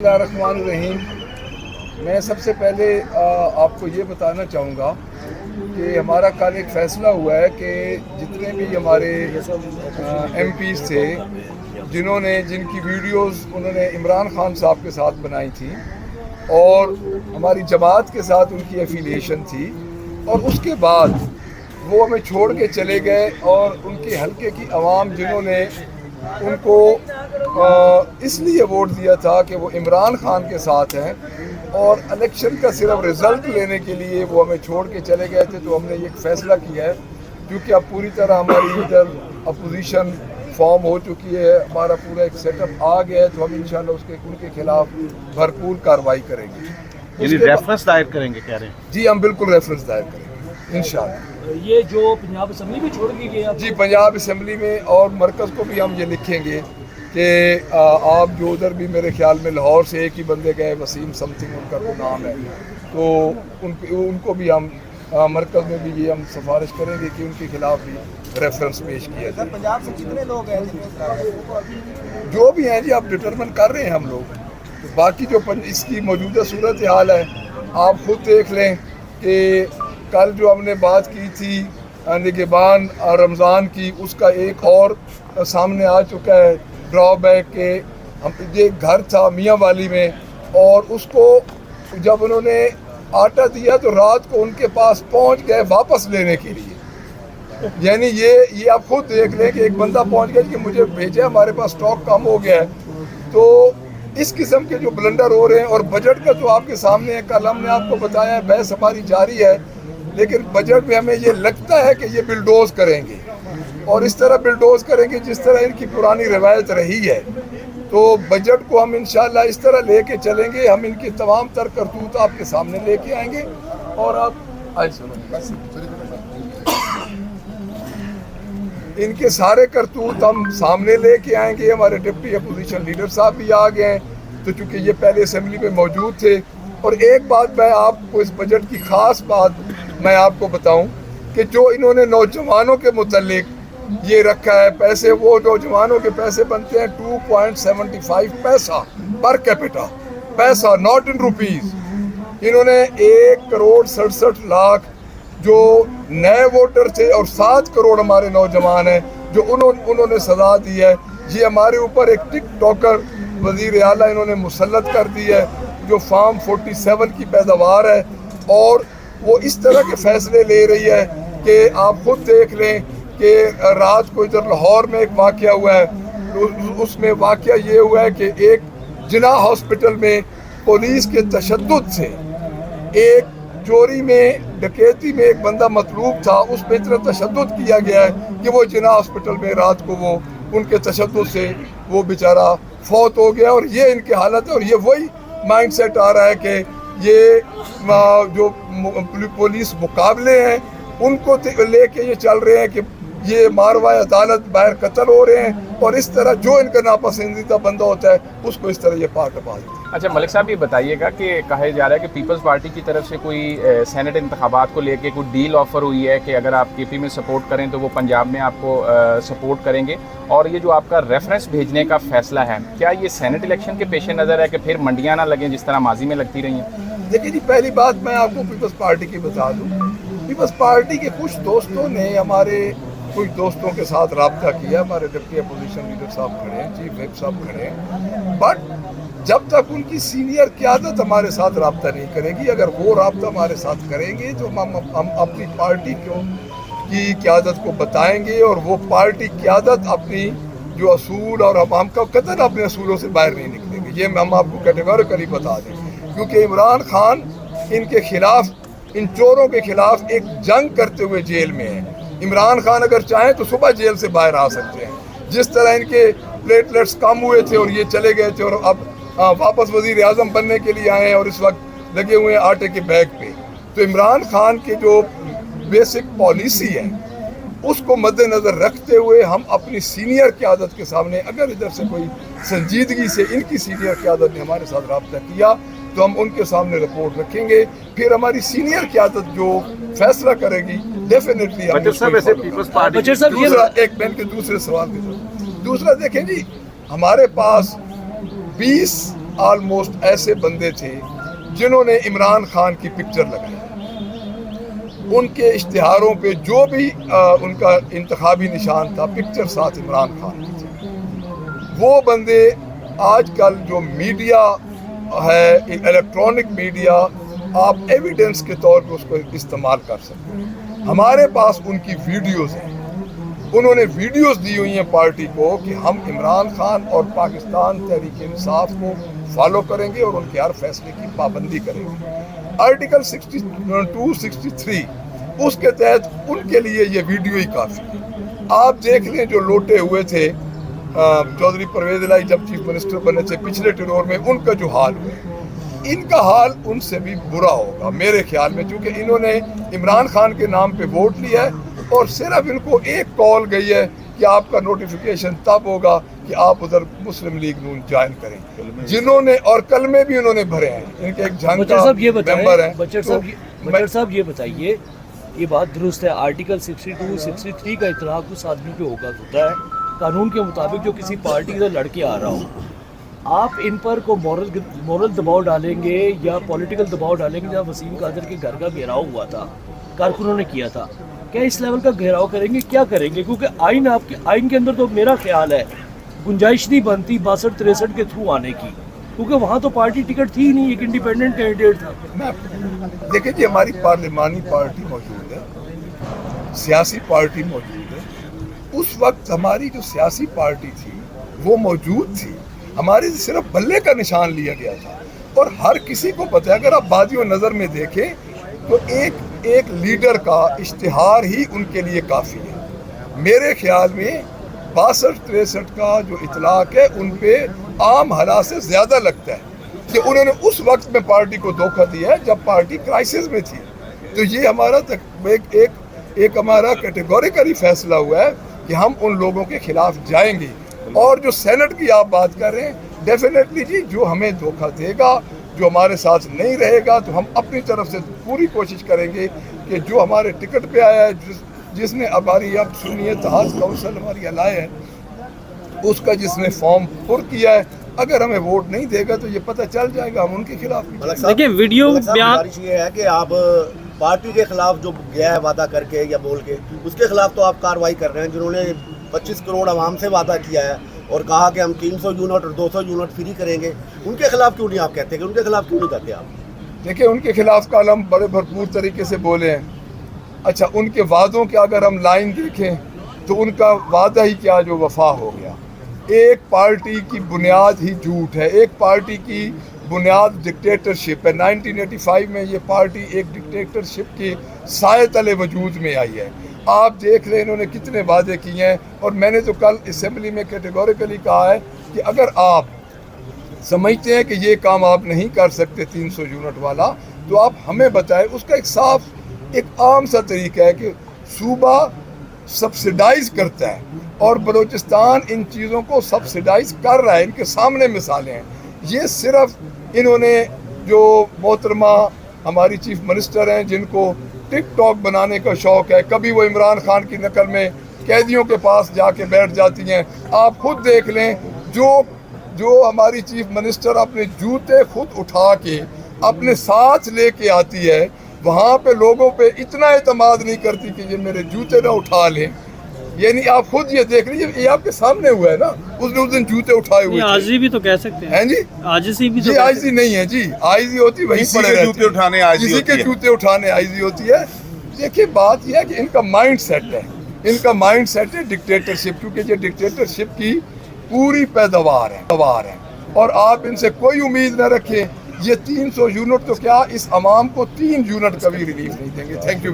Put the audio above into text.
बिस्मिल्लाहिर्रहमानिर्रहीम। मैं सबसे पहले आपको ये बताना चाहूँगा कि हमारा कल एक फ़ैसला हुआ है कि जितने भी हमारे MPs थे जिनकी वीडियोस उन्होंने इमरान खान साहब के साथ बनाई थी और हमारी जमात के साथ उनकी एफिलिएशन थी, और उसके बाद वो हमें छोड़ के चले गए और उनके हलके की आवाम जिन्होंने उनको इसलिए वोट दिया था कि वो इमरान खान के साथ हैं और इलेक्शन का सिर्फ रिज़ल्ट लेने के लिए वो हमें छोड़ के चले गए थे, तो हमने ये फ़ैसला किया है क्योंकि अब पूरी तरह हमारी इधर अपोजिशन फॉर्म हो चुकी है, हमारा पूरा एक सेटअप आ गया है, तो हम इंशाल्लाह उनके खिलाफ भरपूर कार्रवाई करेंगे। रेफरेंस दायर करेंगे कह रहे हैं? जी, हम बिल्कुल रेफरेंस दायर करेंगे इंशाल्लाह। ये जो पंजाब असम्बली में छोड़ के गए जी, पंजाब असम्बली में और मरकज़ को भी हम ये लिखेंगे कि आप जो उधर भी मेरे ख्याल में लाहौर से एक ही बंदे गए, वसीम समथिंग उनका कोई नाम है, तो उनको भी हम मरकज़ में भी ये हम सिफारिश करेंगे कि उनके खिलाफ भी रेफरेंस पेश किया जाए। पंजाब से कितने लोग हैं जो भी हैं जी, आप डिटरमिन कर रहे हैं हम लोग। बाकी जो इसकी मौजूदा सूरत हाल है आप खुद देख लें कि कल जो हमने बात की थी निगहबान रमज़ान की, उसका एक और सामने आ चुका है ड्रॉबैक के। हम ये घर था मियाँ वाली में, और उसको जब उन्होंने आटा दिया तो रात को उनके पास पहुंच गए वापस लेने के लिए। यानी ये आप खुद देख लें कि एक बंदा पहुंच गया कि मुझे भेजा, हमारे पास स्टॉक कम हो गया है। तो इस किस्म के जो ब्लंडर हो रहे हैं, और बजट का तो आपके सामने है, कल हमने आपको बताया बहस हमारी जारी है, लेकिन बजट में हमें ये लगता है कि ये बिल्डोज करेंगे और इस तरह बिल्डोज करेंगे जिस तरह इनकी पुरानी रवायत रही है। तो बजट को हम इंशाल्लाह इस तरह लेके चलेंगे, हम इनकी तमाम तर करतूत आपके सामने लेके आएंगे। और आप आज सुनो, इनके सारे करतूत हम सामने लेके आएंगे। हमारे डिप्टी अपोजिशन लीडर साहब भी आ गए हैं, तो चूँकि ये पहले असेंबली में मौजूद थे। और एक बात मैं आपको इस बजट की ख़ास बात मैं आपको बताऊं कि जो इन्होंने नौजवानों के मुतल्लिक ये रखा है पैसे, वो नौजवानों के पैसे बनते हैं 2.75 पैसा पर कैपिटा, पैसा नॉट इन रुपीज़। इन्होंने 1,67,00,000 जो नए वोटर थे और 7 करोड़ हमारे नौजवान हैं जो उन्होंने सजा दी है। ये हमारे ऊपर एक टिक टॉकर वज़ीर आला इन्होंने मुसल्लत कर दी है जो फार्म 47 की पैदावार है, और वो इस तरह के फैसले ले रही है कि आप खुद देख लें कि रात को इधर लाहौर में एक वाक़या हुआ है, उसमें वाक़या ये हुआ है कि एक जिना हॉस्पिटल में पुलिस के तशद्दुद से एक चोरी में डकैती में एक बंदा मतलूब था, उस पर इतना तशद्दुद किया गया है कि वो जिना हॉस्पिटल में रात को वो उनके तशद्दुद से वो बेचारा फौत हो गया। और ये इनकी हालत है, और ये वही माइंड सेट आ रहा है कि ये जो पुलिस मुकाबले हैं उनको लेके ये चल रहे हैं कि ये मारवाए अदालत बाहर कत्ल हो रहे हैं, और इस तरह जो इनका नापसंदीदा बंदा होता है उसको इस तरह ये पार्ट बांट देते हैं। अच्छा मलिक साहब, ये बताइएगा कि कहा जा रहा है कि पीपल्स पार्टी की तरफ से कोई सेनेट इंतखाबात को लेके कोई डील ऑफर हुई है कि अगर आप KP में सपोर्ट करें तो वो पंजाब में आपको सपोर्ट करेंगे, और ये जो आपका रेफरेंस भेजने का फैसला है, क्या ये सेनेट इलेक्शन के पेश नज़र है कि फिर मंडियाँ ना लगें जिस तरह माजी में लगती रही हैं? देखिए जी, पहली बात मैं आपको पीपल्स पार्टी की बता दूँ। पीपल्स पार्टी के कुछ दोस्तों ने हमारे कुछ दोस्तों के साथ रब्ता किया, हमारे डिप्टी अपोजिशन लीडर साहब खड़े हैं, चीफ व्हिप साहब खड़े हैं, बट जब तक उनकी सीनियर क़यादत हमारे साथ रब्ता नहीं करेगी, अगर वो रब्ता हमारे साथ करेंगे तो हम अपनी पार्टी की क़यादत को बताएंगे, और वो पार्टी क़यादत अपनी जो असूल और हम कतई अपने असूलों से बाहर नहीं निकलेंगे। ये हम आपको कैटेगोरिकली बता दें, क्योंकि इमरान खान इनके खिलाफ, इन चोरों के खिलाफ एक जंग करते हुए जेल में है। इमरान खान अगर चाहें तो सुबह जेल से बाहर आ सकते हैं। जिस तरह इनके प्लेटलेट्स कम हुए थे और ये चले गए थे और अब वापस वज़ीर आज़म बनने के लिए आए हैं और इस वक्त लगे हुए हैं आटे के बैग पे, तो इमरान खान की जो बेसिक पॉलिसी है उसको मद्देनज़र रखते हुए हम अपनी सीनियर क़यादत के सामने, अगर इधर से कोई संजीदगी से इनकी सीनियर क़यादत ने हमारे साथ रब्ता किया तो हम उनके सामने रिपोर्ट रखेंगे, फिर हमारी सीनियर क़यादत जो फैसला करेगी डेफिनेटली हम दूसरा एक दूसरे सवाल के दूसरा देखें जी, हमारे पास 20 آلموسٹ ایسے بندے تھے جنہوں نے عمران خان کی پکچر لگائی. ان کے اشتہاروں پہ جو بھی ان کا انتخابی نشان تھا پکچر ساتھ عمران خان کی تھی. وہ بندے آج کل جو میڈیا ہے الیکٹرانک میڈیا آپ ایویڈنس کے طور پہ اس کو استعمال کر سکتے ہیں. ہمارے پاس ان کی ویڈیوز ہیں. انہوں نے ویڈیوز دی ہوئی ہیں پارٹی کو کہ ہم عمران خان اور پاکستان تحریک انصاف کو فالو کریں گے اور ان کے ہر فیصلے کی پابندی کریں گے. آرٹیکل 62-63 اس کے تحت ان کے لیے یہ ویڈیو ہی کافی ہے. آپ دیکھ لیں جو لوٹے ہوئے تھے چودھری پرویز الہی جب چیف منسٹر بنے تھے پچھلے ٹینور میں، ان کا جو حال ہوا ان کا حال ان سے بھی برا ہوگا میرے خیال میں، کیونکہ انہوں نے عمران خان کے نام پہ ووٹ لیا ہے اور صرف ان کو ایک کال گئی ہے کہ آپ کا نوٹیفیکیشن تب ہوگا کہ آپ ادھر مسلم لیگ نون جوائن کریں، جنہوں نے اور کلمے بھی انہوں نے بھرے ہیں. ان کے ایک جھنگ کا ممبر ہیں. بچر صاحب یہ بتائیے، یہ بات درست ہے آرٹیکل 62-63 کا اطلاق اس آدمی پہ ہوتا ہے قانون کے مطابق جو کسی پارٹی سے لڑ کے آ رہا ہو. آپ ان پر کو مورل دباؤ ڈالیں گے یا پولیٹیکل دباؤ ڈالیں گے؟ جب وسیم قادر کے گھر کا گھیراؤ ہوا تھا کارکنوں نے کیا تھا، کیا اس لیول کا گھیراؤ کریں گے؟ کیا کریں گے؟ کیونکہ آئین کے اندر تو میرا خیال ہے گنجائش نہیں بنتی 62-63 کے تھرو آنے کی، کیونکہ وہاں تو پارٹی ٹکٹ تھی ہی نہیں، ایک انڈیپینڈنٹ کینڈیڈیٹ تھا. دیکھیں جی ہماری پارلیمانی پارٹی موجود ہے، سیاسی پارٹی موجود ہے. اس وقت ہماری جو سیاسی پارٹی تھی وہ موجود تھی، ہمارے صرف بلے کا نشان لیا گیا تھا. اور ہر کسی کو پتہ ہے، اگر آپ بادی و نظر میں دیکھیں تو ایک لیڈر کا اشتہار ہی ان کے لیے کافی ہے. میرے خیال میں 62-63 کا جو اطلاق ہے ان پہ عام حالات سے زیادہ لگتا ہے کہ انہوں نے اس وقت میں پارٹی کو دھوکہ دیا ہے جب پارٹی کرائسس میں تھی. تو یہ ہمارا ایک ہمارا کیٹیگوریکلی فیصلہ ہوا ہے کہ ہم ان لوگوں کے خلاف جائیں گے. اور جو سینٹ کی آپ بات کر رہے ہیں، ڈیفینیٹلی جی جو ہمیں دھوکہ دے گا، جو ہمارے ساتھ نہیں رہے گا، تو ہم اپنی طرف سے پوری کوشش کریں گے کہ جو ہمارے ٹکٹ پہ آیا ہے، جس نے ہماری اب سنیے تحاز کونسل ہماری لائے ہے، اس کا جس نے فارم پر کیا ہے، اگر ہمیں ووٹ نہیں دے گا تو یہ پتہ چل جائے گا ہم ان کے خلاف بھی. دیکھیں ویڈیو بیان یہ ہے کہ آپ پارٹی کے خلاف جو گیا ہے وعدہ کر کے یا بول کے، اس کے خلاف تو آپ کارروائی کر رہے ہیں. جنہوں نے 25 کروڑ عوام سے وعدہ کیا ہے اور کہا کہ ہم 300 یونٹ اور 200 یونٹ فری کریں گے، ان کے خلاف کیوں نہیں آپ کہتے کہ ان کے خلاف کیوں نہیں کہتے آپ؟ دیکھیں ان کے خلاف کل ہم بڑے بھرپور طریقے سے بولے ہیں. اچھا ان کے وعدوں کے اگر ہم لائن دیکھیں تو ان کا وعدہ ہی کیا جو وفا ہو گیا. ایک پارٹی کی بنیاد ہی جھوٹ ہے، ایک پارٹی کی بنیاد ڈکٹیٹرشپ ہے. 1985 میں یہ پارٹی ایک ڈکٹیٹرشپ کے سائے تلے وجود میں آئی ہے. آپ دیکھ لیں انہوں نے کتنے وعدے کیے ہیں. اور میں نے تو کل اسمبلی میں کیٹیگوریکلی کہا ہے کہ اگر آپ سمجھتے ہیں کہ یہ کام آپ نہیں کر سکتے 300 یونٹ والا، تو آپ ہمیں بتائیں. اس کا ایک صاف ایک عام سا طریقہ ہے کہ صوبہ سبسیڈائز کرتا ہے اور بلوچستان ان چیزوں کو سبسیڈائز کر رہا ہے. ان کے سامنے مثالیں ہیں. یہ صرف انہوں نے جو محترمہ ہماری چیف منسٹر ہیں جن کو ٹک ٹاک بنانے کا شوق ہے، کبھی وہ عمران خان کی نقل میں قیدیوں کے پاس جا کے بیٹھ جاتی ہیں. آپ خود دیکھ لیں جو ہماری چیف منسٹر اپنے جوتے خود اٹھا کے اپنے ساتھ لے کے آتی ہے، وہاں پہ لوگوں پہ اتنا اعتماد نہیں کرتی کہ یہ میرے جوتے نہ اٹھا لیں. یعنی آپ خود یہ دیکھ لیجیے، یہ آپ کے سامنے ہوا ہے نا، اس دن جوتے اٹھائے ہوئے. عاجزی بھی تو کہہ سکتے ہیں جی، عاجزی بھی جی عاجزی نہیں ہے جی. عاجزی ہوتی وہیں پڑے رہتے ہیں، کسی کے جوتے اٹھانے عاجزی ہوتی ہے. دیکھیے بات یہ ہے کہ ان کا مائنڈ سیٹ ہے، ان کا مائنڈ سیٹ ہے ڈکٹیٹرشپ، کیونکہ یہ ڈکٹیٹرشپ کی پوری پیداوار ہے. اور آپ ان سے کوئی امید نہ رکھیں. یہ 300 یونٹ تو کیا اس عوام کو 3 یونٹ کا بھی ریلیف نہیں دیں گے. Thank you.